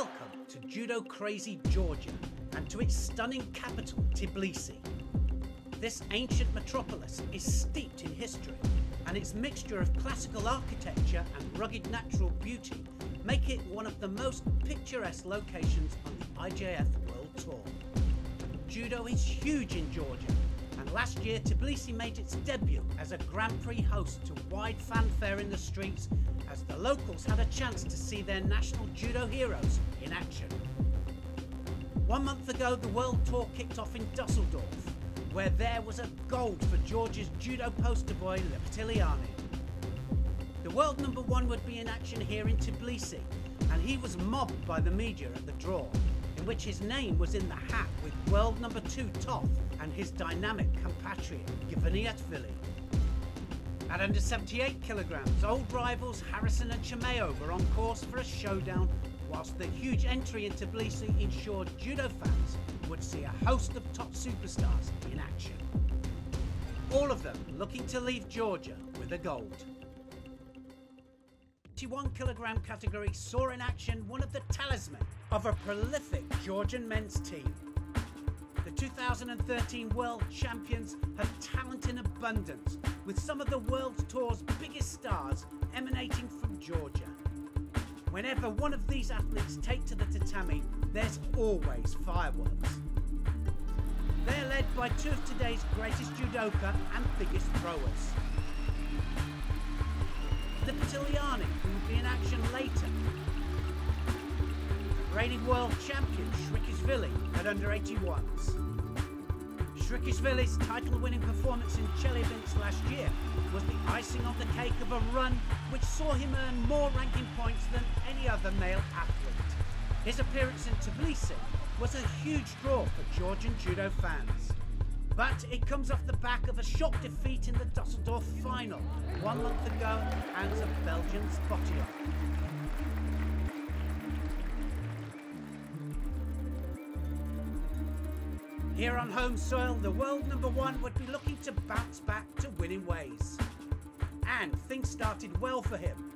Welcome to judo-crazy Georgia and to its stunning capital, Tbilisi. This ancient metropolis is steeped in history, and its mixture of classical architecture and rugged natural beauty make it one of the most picturesque locations on the IJF World Tour. Judo is huge in Georgia, and last year Tbilisi made its debut as a Grand Prix host to wide fanfare in the streets as the locals had a chance to see their national judo heroes in action. 1 month ago, the World Tour kicked off in Dusseldorf, where there was a gold for Georgia's judo poster boy Tbilisi. The world number one would be in action here in Tbilisi, and he was mobbed by the media at the draw, in which his name was in the hat with world number 2 Toth and his dynamic compatriot Tbilisi. At under 78 kilograms, old rivals Harrison and Chimaev were on course for a showdown, whilst the huge entry in Tbilisi ensured judo fans would see a host of top superstars in action. All of them looking to leave Georgia with a gold. 81 kilogram category saw in action one of the talisman of a prolific Georgian men's team. The 2013 World Champions have talent in abundance, with some of the World Tour's biggest stars emanating from Georgia. Whenever one of these athletes take to the tatami, there's always fireworks. They're led by two of today's greatest judoka and biggest throwers. Tbilisi, who will be in action later. Reigning world champion Tbilisi at under 81s. Tbilisi's title-winning performance in Chelyabinsk last year was the icing on the cake of a run which saw him earn more ranking points than any other male athlete. His appearance in Tbilisi was a huge draw for Georgian judo fans. But it comes off the back of a shock defeat in the Dusseldorf final 1 month ago at the hands of Belgian Spotio. Here on home soil, the world number one would be looking to bounce back to winning ways. And things started well for him.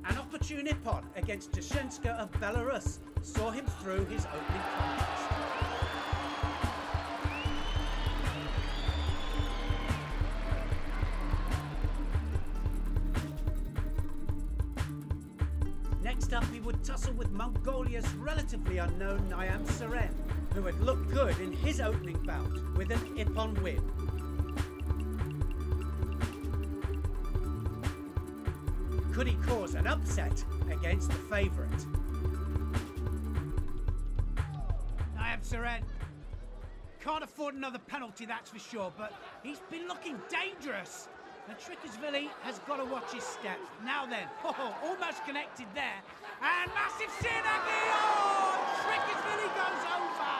An opportune ippon against Tashenska of Belarus saw him through his opening contest. Next up, he would tussle with Mongolia's relatively unknown Niam Seren, who had looked good in his opening bout with an ippon win. Could he cause an upset against the favourite? Niam Seren can't afford another penalty, that's for sure, but he's been looking dangerous. And Tbilisi has got to watch his step. Now then, almost connected there. And massive Sinagi! Tbilisi goes over!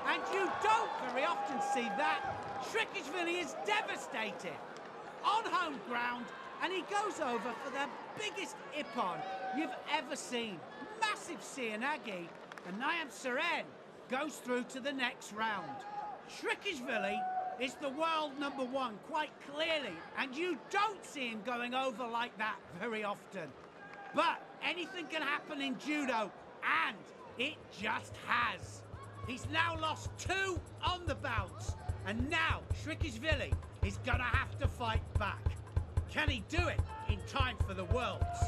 And you don't very often see that. Tbilisi is devastated. On home ground, and he goes over for the biggest ippon you've ever seen. Massive Sinagi. And Niam Seren goes through to the next round. Tbilisi is the world number one, quite clearly, and you don't see him going over like that very often. But anything can happen in judo, and it just has. He's now lost 2 on the bounce, and now Tbilisi is gonna have to fight back. Can he do it in time for the Worlds?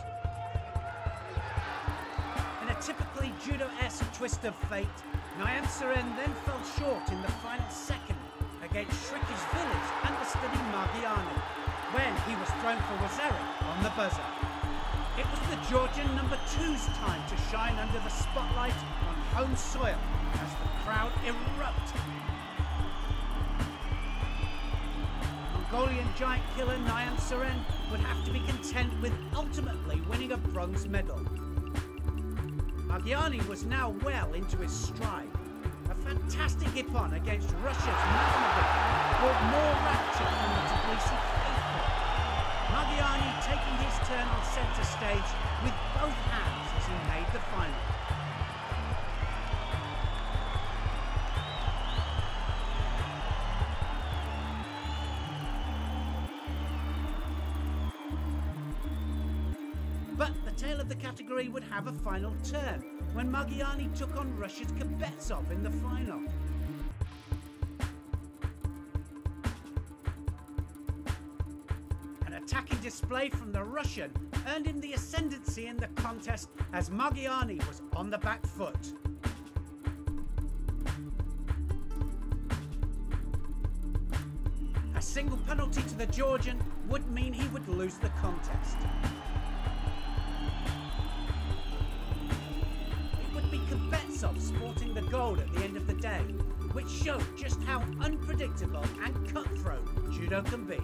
In a typically judo-esque twist of fate, Niam Seren then fell short in the final second against Tbilisi's understudy Margiani, when he was thrown for Wazeri on the buzzer. It was the Georgian number 2's time to shine under the spotlight on home soil as the crowd erupted. Mongolian giant killer Niam Seren would have to be content with ultimately winning a bronze medal. Margiani was now well into his stride. A fantastic ippon against Russia's Makhmedov brought more rapture from the Tbilisi faithful. Margiani taking his turn on centre stage with both hands as he made the final. But the tale of the category would have a final turn when Margiani took on Russia's Kubetsov in the final. An attacking display from the Russian earned him the ascendancy in the contest as Margiani was on the back foot. A single penalty to the Georgian would mean he would lose the contest. It would be Kubetsov sporting the gold at the end of the day, which showed just how unpredictable and cutthroat judo can be.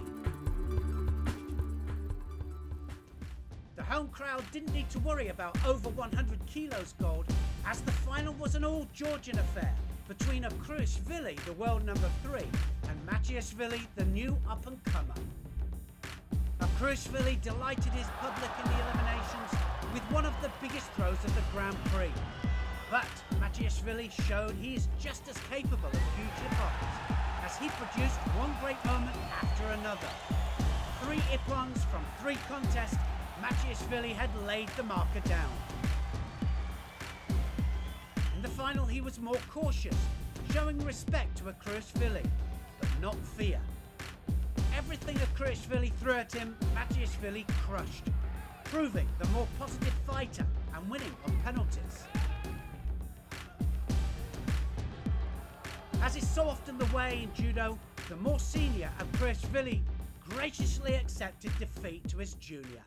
The home crowd didn't need to worry about over 100 kilos gold, as the final was an all-Georgian affair between Akruishvili, the world number 3, and Machiashvili, the new up-and-comer. Akruishvili delighted his public in the eliminations with one of the biggest throws of the Grand Prix. But Machiashvili showed he is just as capable of huge ippons, as he produced one great moment after another. 3 ippons from 3 contests, Machiashvili had laid the marker down. In the final he was more cautious, showing respect to Akruishvili, but not fear. Everything Akruishvili threw at him, Machiashvili crushed, proving the more positive fighter and winning on penalties. As is so often the way in judo, the more senior Akruishvili graciously accepted defeat to his junior.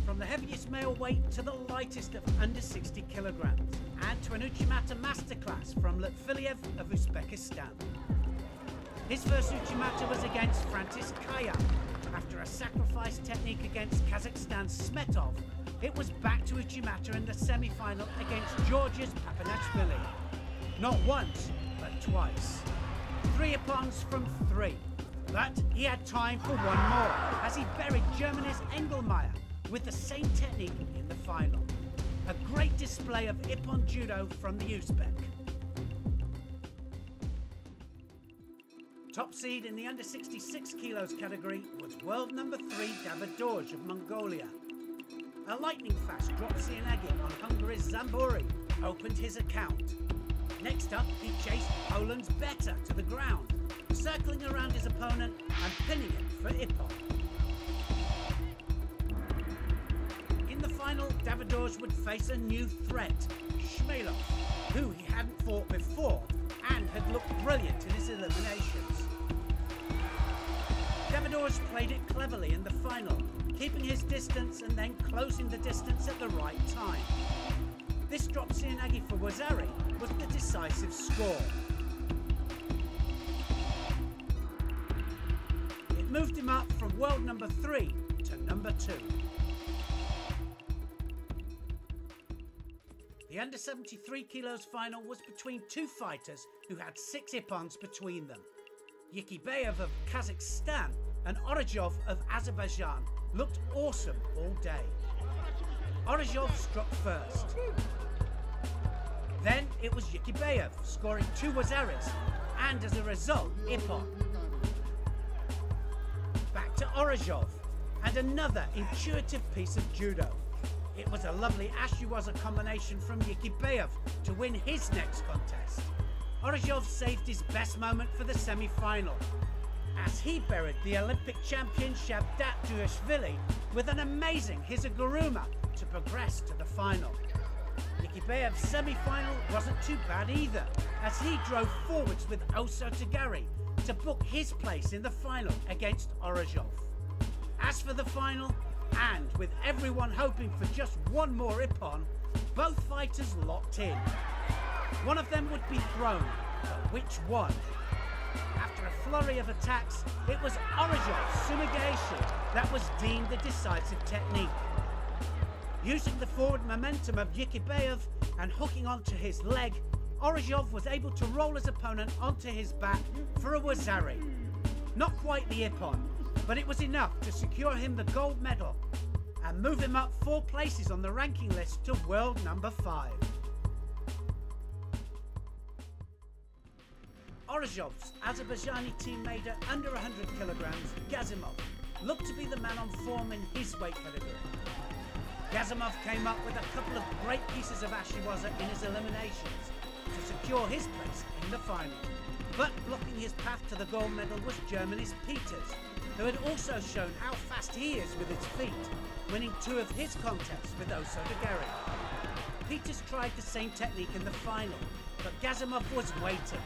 From the heaviest male weight to the lightest of under 60 kilograms, and to an Uchimata masterclass from Litviliev of Uzbekistan. His first Uchimata was against Francis Kaya. After a sacrifice technique against Kazakhstan's Smetov, it was back to Uchimata in the semi-final against Georgia's Papanashvili. Not once, but twice. 3 ippons from 3. But he had time for one more, as he buried Germany's Engelmeyer with the same technique in the final. A great display of ippon judo from the Uzbek. Top seed in the under 66 kilos category was world number 3 David Dorj of Mongolia. A lightning-fast drop Sienagi on Hungary's Zambori opened his account. Next up, he chased Poland's Beta to the ground, circling around his opponent and pinning him for ippon. In the final, Davidorj would face a new threat, Shmailov, who he hadn't fought before and had looked brilliant in his eliminations. Davidorj played it cleverly in the final, keeping his distance and then closing the distance at the right time. This drop Sienagi for Wazari was the decisive score. It moved him up from world number 3 to number 2. The under 73 kilos final was between 2 fighters who had 6 ippons between them. Yikibayev of Kazakhstan and Orozhov of Azerbaijan looked awesome all day. Orozhov struck first. Then it was Yikibayev scoring 2 wazaris and as a result ippon. Back to Orozhov and another intuitive piece of judo. It was a lovely Ashiwaza combination from Yikibayev to win his next contest. Orozhov saved his best moment for the semi-final, as he buried the Olympic champion Shavdat Duashvili with an amazing Hizaguruma to progress to the final. Yikibayev's semi-final wasn't too bad either, as he drove forwards with Oso Tagari to book his place in the final against Orozhov. As for the final, and with everyone hoping for just one more ippon, both fighters locked in. One of them would be thrown, but which one? After a flurry of attacks, it was Orozhov's sumigaishi that was deemed the decisive technique. Using the forward momentum of Yikibayev and hooking onto his leg, Orozhov was able to roll his opponent onto his back for a wazari. Not quite the ippon, but it was enough to secure him the gold medal and move him up 4 places on the ranking list to world number 5. Orozhov's Azerbaijani teammate at under 100 kilograms, Gazimov, looked to be the man on form in his weight category. Gazimov came up with a couple of great pieces of ashiwaza in his eliminations to secure his place in the final. But blocking his path to the gold medal was Germany's Peters, who had also shown how fast he is with his feet, winning 2 of his contests with Osodageri. Peters tried the same technique in the final, but Gazimov was waiting.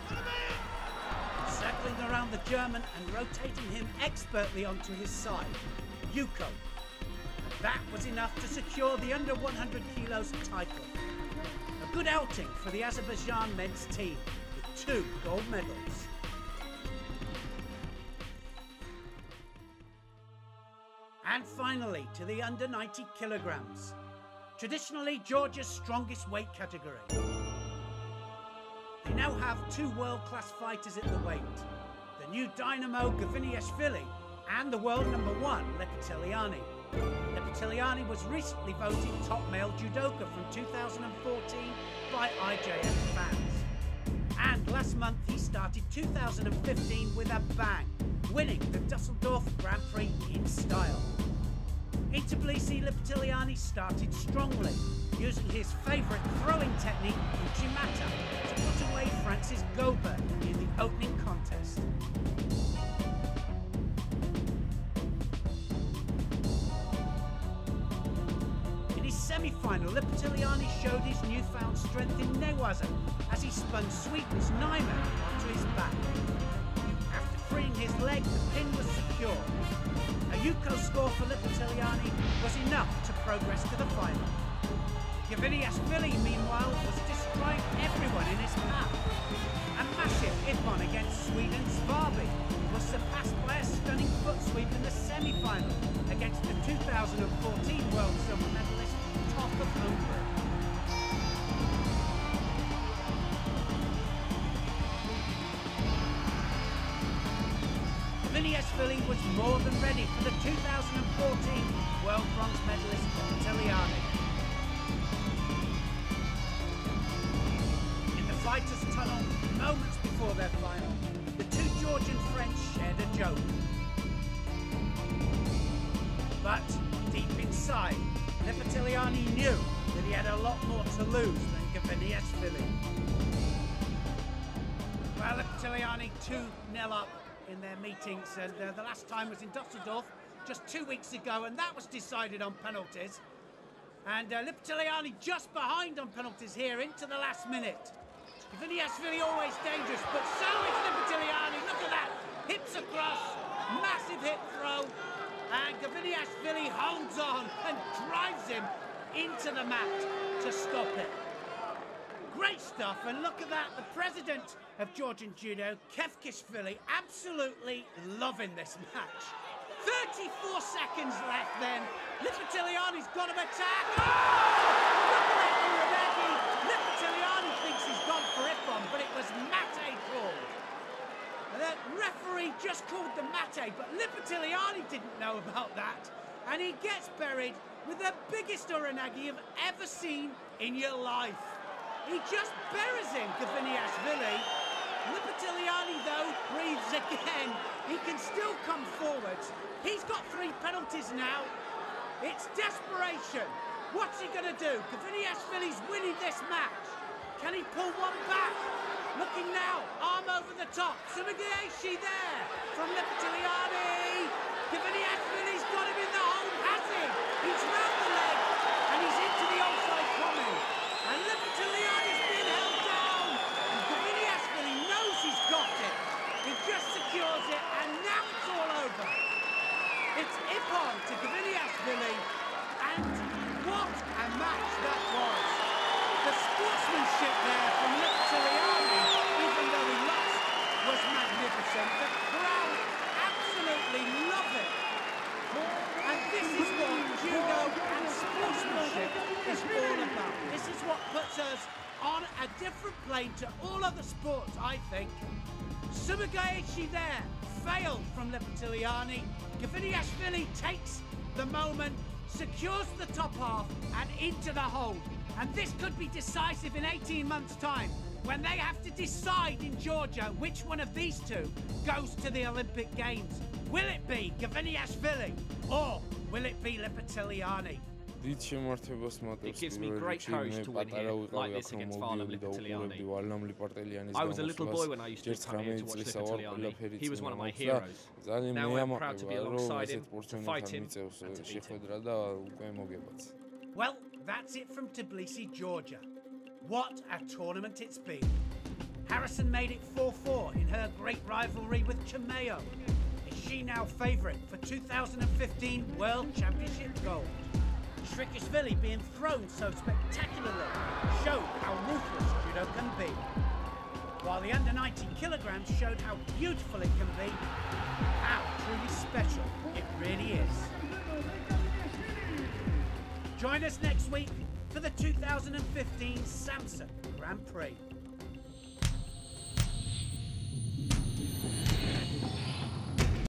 Circling around the German and rotating him expertly onto his side, Yuko. And that was enough to secure the under 100 kilos title. A good outing for the Azerbaijan men's team, with 2 gold medals. And finally, to the under 90 kilograms. Traditionally Georgia's strongest weight category. They now have 2 world-class fighters at the weight. The new dynamo Gaviniashvili and the world number 1 Lepeteliani. Lepeteliani was recently voted top male judoka from 2014 by IJF fans. And last month he started 2015 with a bang, winning the Dusseldorf Grand Prix in style. In Tbilisi, Lepeteliani started strongly, using his favourite throwing technique, Uchimata, to put away France's Gober in the opening contest. In his semi-final, Lepeteliani showed his newfound strength in Newaza as he spun Sweden's Nyman onto his back. After freeing his leg, the pin was secure. A Yuko score for Lepeteliani was enough to progress to the final. Gaviniashvili, meanwhile, was destroying everyone in his path. A massive Ippon against Sweden's Svarby was surpassed by a stunning foot sweep in the semi-final against the 2014 World Silver medalist Top of Hungary. Gaviniashvili was more than ready for the 2014 World Bronze medalist Lepeteliani. In the fighters' tunnel, moments before their final, the 2 Georgian friends shared a joke. But deep inside, Lepeteliani knew that he had a lot more to lose than Gaviniashvili. Well, Lepeteliani 2-0 up in their meetings, and the last time was in Dusseldorf just 2 weeks ago, and that was decided on penalties. And Lepeteliani just behind on penalties here into the last minute. Gaviniashvili always dangerous, but so is Lepeteliani. Look at that, hips across, massive hip throw, and Gaviniashvili holds on and drives him into the mat to stop it. Great stuff, and look at that, the president of Georgian Judo, Kevkishvili, absolutely loving this match. 34 seconds left then. Lepeteliani's got him attack. Oh! Look at that Uranagi. Lepeteliani thinks he's gone for Ippon, but it was Mate called. The referee just called the Mate, but Lepeteliani didn't know about that. And he gets buried with the biggest Uranagi you've ever seen in your life. He just buries him, Gaviniashvili. Lepeteliani, though, breathes again. He can still come forwards. He's got 3 penalties now. It's desperation. What's he going to do? Gaviniashvili's winning this match. Can he pull one back? Looking now, arm over the top. Sumigaishi there from Lepeteliani. Gaviniashvili's got him in the hole, has he? He's round the leg, and he's into the offside coming. And Lepeteliani's been held down. And Gaviniashvili knows he's got it. He just secures it, and now it's all over. It's Ippon to Gaviniashvili, and what a match that was. The sportsmanship there from Lepeteliani, even though he lost, was magnificent. The crowd absolutely love it. And this is what judo and sportsmanship is all about. This is what puts us on a different plane to all other sports, I think. Sumigaishi there failed from Lepeteliani. Gaviniashvili takes the moment, secures the top half and into the hold. And this could be decisive in 18 months' time, when they have to decide in Georgia which one of these 2 goes to the Olympic Games. Will it be Gaviniashvili or will it be Lepeteliani? It gives me great courage to win here, like this against Varlam Lipatiliani. I was a little boy when I used to come here to watch Lipatiliani. He was one of my heroes. Now I'm proud to be alongside him, to fight him, and to beat him. Well, that's it from Tbilisi, Georgia. What a tournament it's been. Harrison made it 4-4 in her great rivalry with Chimeo. Is she now favourite for 2015 World Championship gold? Shrikishvili being thrown so spectacularly showed how ruthless judo can be. While the under 90 kilograms showed how beautiful it can be, how truly special it really is. Join us next week for the 2015 Samson Grand Prix.